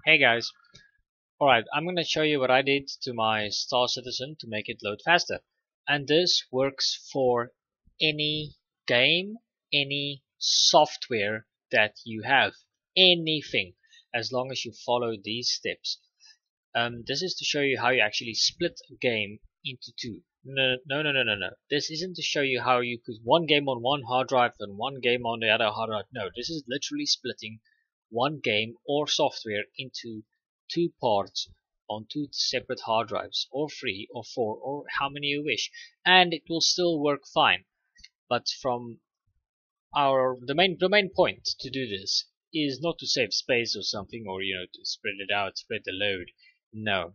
Hey guys, alright, I'm gonna show you what I did to my Star Citizen to make it load faster. And this works for any game, any software that you have, anything, as long as you follow these steps. This is to show you how you actually split a game into two. No. This isn't to show you how you put one game on one hard drive and one game on the other hard drive. No, this is literally splitting one game or software into two parts on two separate hard drives, or three, or four, or how many you wish, and it will still work fine. But from the main point to do this is not to save space or something, or to spread it out, spread the load. No,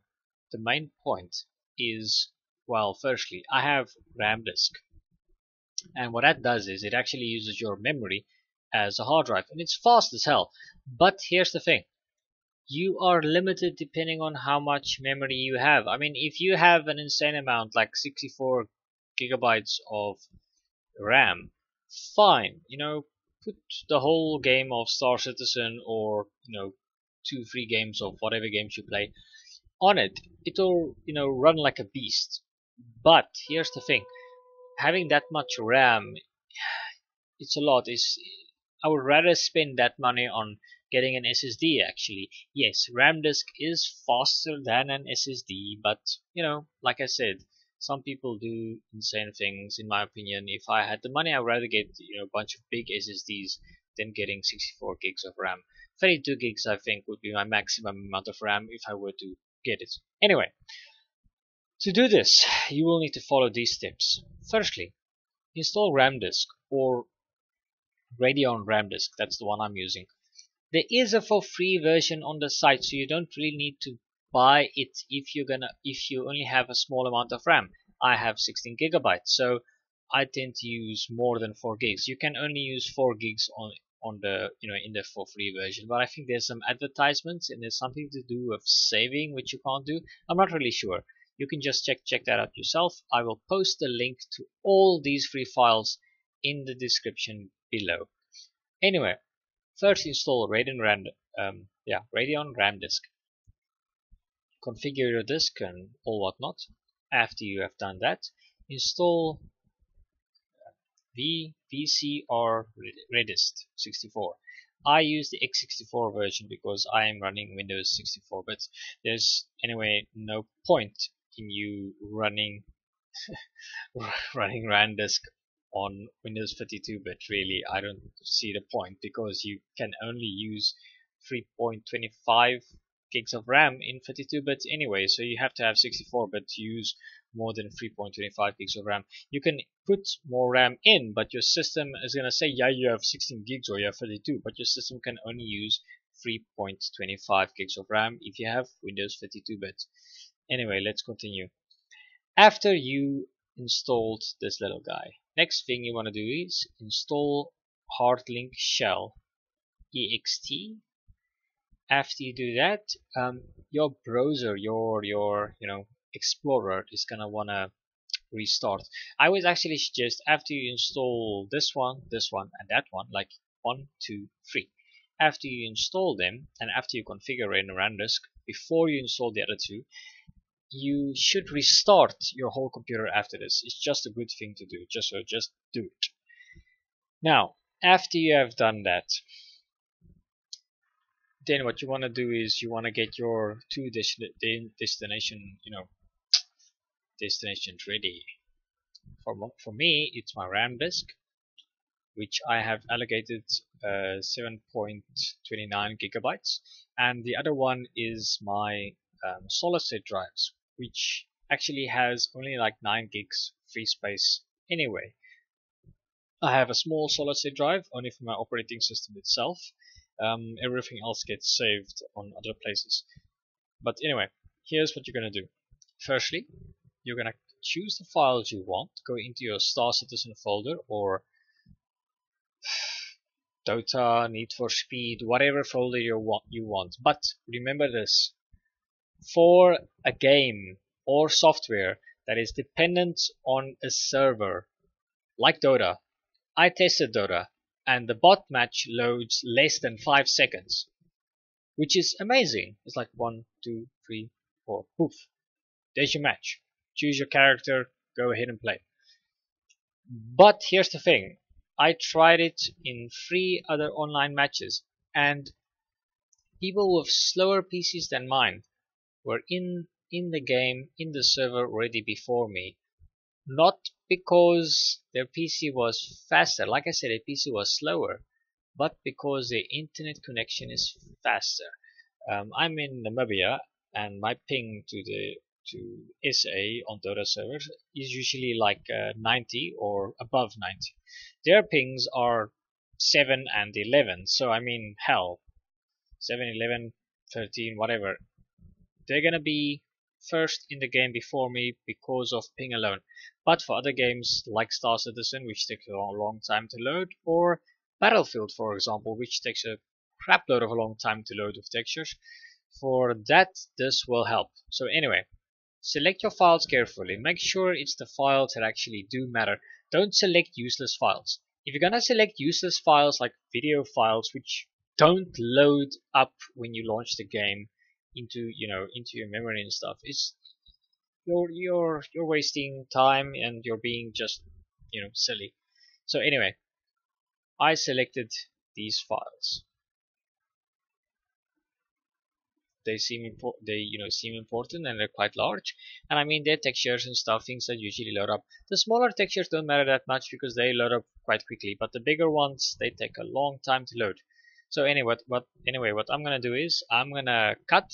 the main point is, well, firstly, I have RAM disk, and what that does is it actually uses your memory as a hard drive, and it's fast as hell. But here's the thing: you are limited depending on how much memory you have. I mean, if you have an insane amount like 64 gigabytes of RAM, fine, put the whole game of Star Citizen, or 2 3 games of whatever games you play on it. It'll run like a beast. But here's the thing: having that much RAM, it's a lot. Is I would rather spend that money on getting an SSD. Actually, yes, RAM disk is faster than an SSD, but like I said, some people do insane things. In my opinion, if I had the money, I'd rather get a bunch of big SSDs than getting 64 gigs of RAM. 32 gigs, I think, would be my maximum amount of RAM if I were to get it. Anyway, to do this, you will need to follow these steps. Firstly, install RAM disk, or Radeon RAM disk. That's the one I'm using. There is a for free version on the site, so you don't really need to buy it if you only have a small amount of RAM. I have 16 gigabytes, so I tend to use more than 4 gigs. You can only use 4 gigs on the in the for free version, but I think there's some advertisements and there's something to do with saving which you can't do. I'm not really sure. You can just check that out yourself. I will post the link to all these free files in the description below. Anyway, first install Radeon RAM disk. Configure your disk and all whatnot. After you have done that, install VCR Redist 64. I use the x64 version because I am running Windows 64, but there's anyway no point in you running RAM disk on Windows 32-bit. Really, I don't see the point, because you can only use 3.25 gigs of RAM in 32-bit anyway, so you have to have 64-bit to use more than 3.25 gigs of RAM. You can put more RAM in, but your system is going to say, yeah, you have 16 gigs or you have 32, but your system can only use 3.25 gigs of RAM if you have Windows 32-bit. Anyway, let's continue. After you installed this little guy, next thing you want to do is install Hardlink Shell ext. After you do that, your browser, your Explorer is gonna wanna restart. I would actually suggest, after you install this one, and that one, like 1, 2, 3. After you install them, and after you configure RAM disk, before you install the other two, you should restart your whole computer after this. It's just a good thing to do. Just do it. Now, after you have done that, then what you want to do is you want to get your two destinations ready. For me, it's my RAM disk, which I have allocated 7.29 gigabytes, and the other one is my solid state drives, which actually has only like 9 gigs free space anyway. I have a small solid state drive only for my operating system itself. Everything else gets saved on other places. But anyway, here's what you're gonna do. Firstly, you're gonna choose the files you want. Go into your Star Citizen folder, or Dota, Need for Speed, whatever folder you want. But remember this: for a game or software that is dependent on a server, like Dota, I tested Dota, and the bot match loads less than 5 seconds. which is amazing. It's like 1, 2, 3, 4, poof. There's your match. Choose your character, go ahead and play. But here's the thing. I tried it in 3 other online matches, and people with slower PCs than mine were in the game, in the server already before me. Not because their PC was faster, like I said, their PC was slower, but because their internet connection is faster. I'm in Namibia, and my ping to SA on Dota servers is usually like 90 or above 90. Their pings are 7 and 11, so I mean, hell, 7, 11, 13, whatever. They're gonna be first in the game before me because of ping alone. But for other games like Star Citizen, which takes a long time to load, or Battlefield, for example, which takes a crapload of a long time to load with textures, for that this will help. So anyway, select your files carefully. Make sure it's the files that actually do matter. Don't select useless files. If you're gonna select useless files like video files which don't load up when you launch the game into into your memory and stuff, it's you're wasting time and you're being just silly. So anyway, I selected these files. They seem important, and they're quite large, and I mean, they're textures and stuff, things that usually load up. The smaller textures don't matter that much because they load up quite quickly, but the bigger ones, they take a long time to load. So anyway, what I'm gonna do is I'm gonna cut,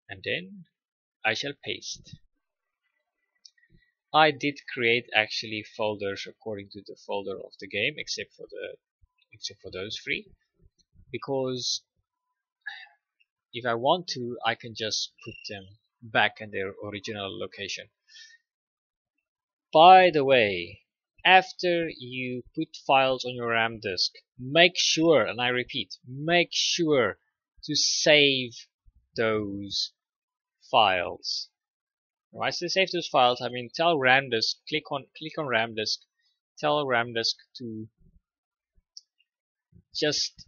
and then I shall paste. I did create actually folders according to the folder of the game, except for those 3, because if I want to, I can just put them back in their original location. By the way, after you put files on your RAM disk, make sure, and I repeat, make sure to save those files. When I say save those files, I mean tell RAM disk, click on RAM disk, tell RAM disk to just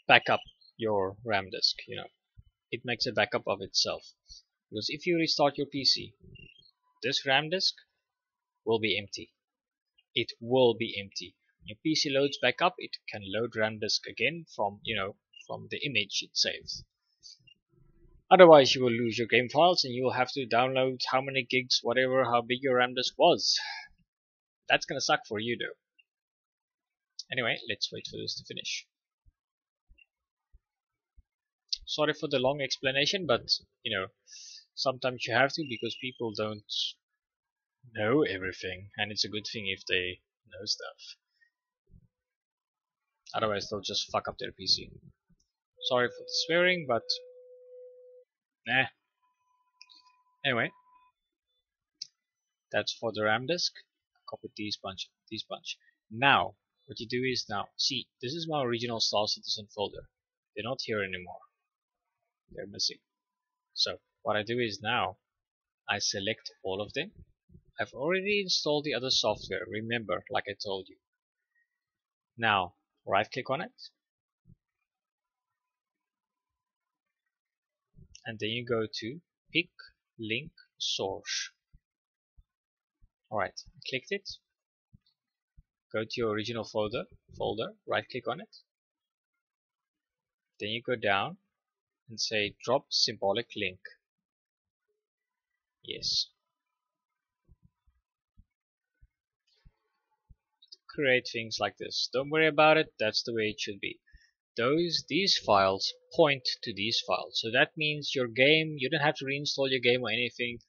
back up your RAM disk, it makes a backup of itself. Because if you restart your PC, this RAM disk will be empty. It will be empty. When your PC loads back up, it can load RAM disk again from the image it saves. Otherwise, you will lose your game files and you will have to download how many gigs, whatever, how big your RAM disk was. That's gonna suck for you though. Anyway, let's wait for this to finish. Sorry for the long explanation, but sometimes you have to, because people don't know everything, and it's a good thing if they know stuff. Otherwise, they'll just fuck up their PC. Sorry for the swearing, but nah. Anyway, that's for the RAM disk. Copy these bunch. Now, what you do is see, this is my original Star Citizen folder. They're not here anymore. They're missing. So what I do is now I select all of them. I've already installed the other software, remember, like I told you. Now right click on it, and then you go to pick link source. Alright, clicked it. Go to your original folder, right click on it. Then you go down and say drop symbolic link. Yes. Create things like this. Don't worry about it, that's the way it should be. These files point to these files. So that means your game, you don't have to reinstall your game or anything.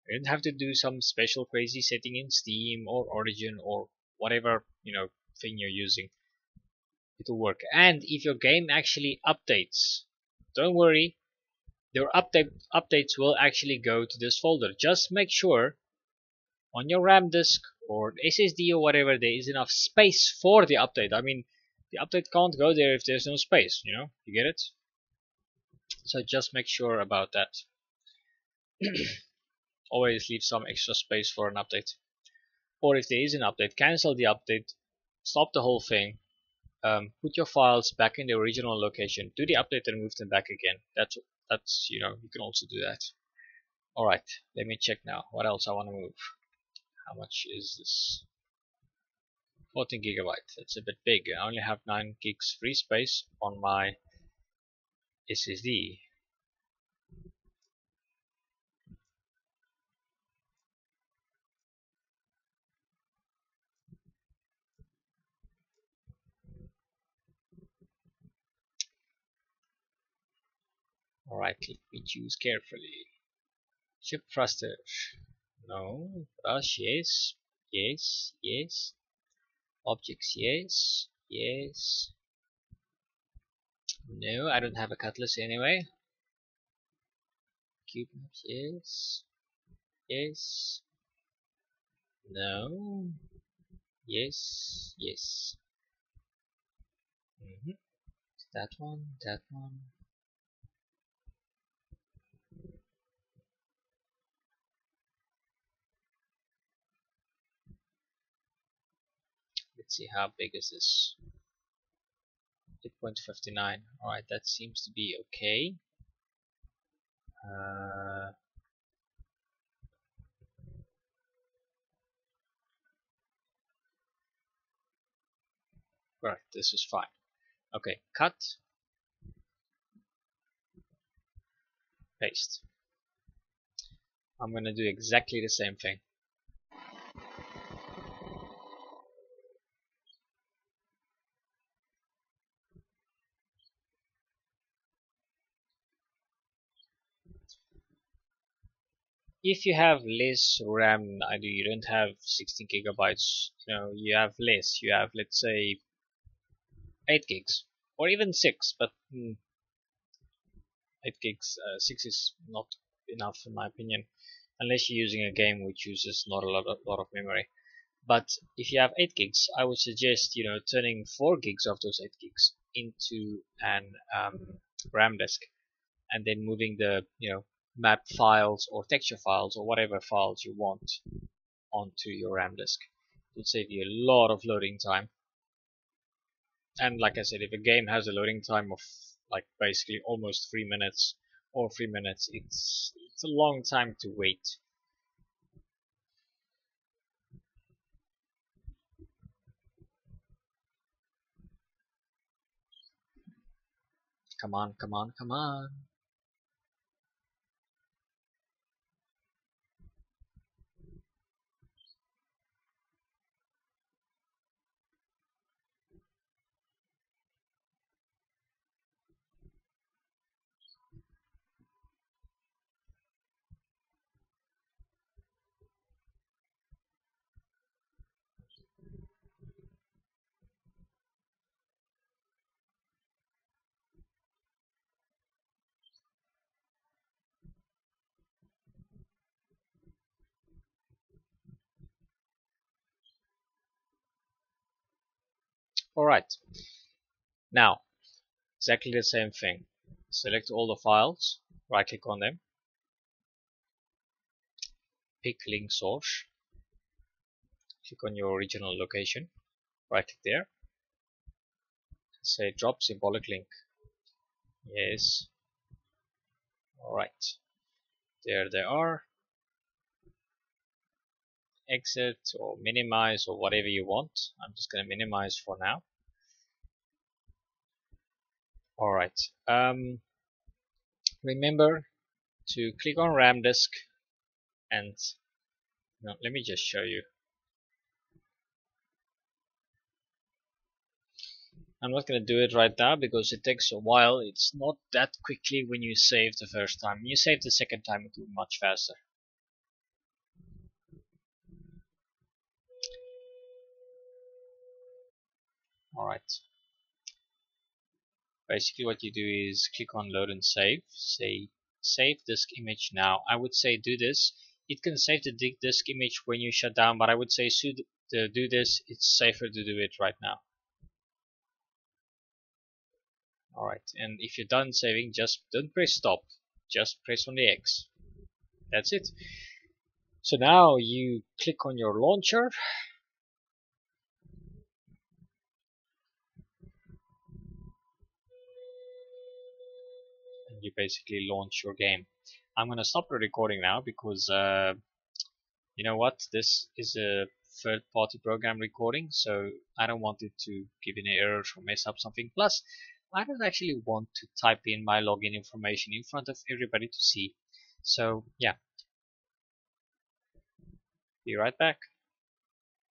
You don't have to do some special crazy setting in Steam or Origin or whatever thing you're using. It'll work. And if your game actually updates, don't worry, your updates will actually go to this folder. Just make sure on your RAM disk or SSD or whatever there is enough space for the update. I mean, the update can't go there if there's no space, you get it? So just make sure about that. Always leave some extra space for an update. Or if there is an update, cancel the update, stop the whole thing, put your files back in the original location, do the update and move them back again. That's you know, you can also do that. Alright, let me check now what else I want to move. How much is this? 14 gigabyte. That's a bit big. I only have 9 gigs free space on my SSD. Alright, let me choose carefully. Chip thruster. No. Brush, yes. Yes, yes. Objects, yes. Yes. No, I don't have a cutlass anyway. Cube, yes. Yes. No. Yes. Yes. That one. That one. Let's see, how big is this? 8.59. Alright, that seems to be okay. Right, this is fine. Okay, cut, paste. I'm gonna do exactly the same thing. If you have less RAM, you don't have 16 gigabytes, you know, you have less, you have, let's say, 8 gigs, or even 6, but 8 gigs, 6 is not enough in my opinion, unless you're using a game which uses not a lot of memory. But if you have 8 gigs, I would suggest, you know, turning 4 gigs of those 8 gigs into an RAM disk, and then moving the, you know, map files or texture files or whatever files you want onto your RAM disk. It will save you a lot of loading time. And like I said, if a game has a loading time of like basically almost 3 minutes or 3 minutes, it's a long time to wait. Come on, come on, come on. Alright, now exactly the same thing. Select all the files, right click on them, pick link source, click on your original location, right click there, say drop symbolic link. Yes. Alright, there they are. Exit or minimize or whatever you want. I'm just going to minimize for now. Alright, remember to click on RAM disk and no, let me just show you. I'm not going to do it right now because it takes a while. It's not that quickly when you save the first time. When you save the second time, it will be much faster. Alright. Basically what you do is click on load and save. Say save disk image now. I would say do this. It can save the disk image when you shut down, but I would say to do this, it's safer to do it right now. Alright, and if you're done saving, just don't press stop. Just press on the X. That's it. So now you click on your launcher. and you basically launch your game. I'm going to stop the recording now because you know what, this is a third party program recording, so I don't want it to give any errors or mess up something. Plus, I don't actually want to type in my login information in front of everybody to see. So yeah, be right back.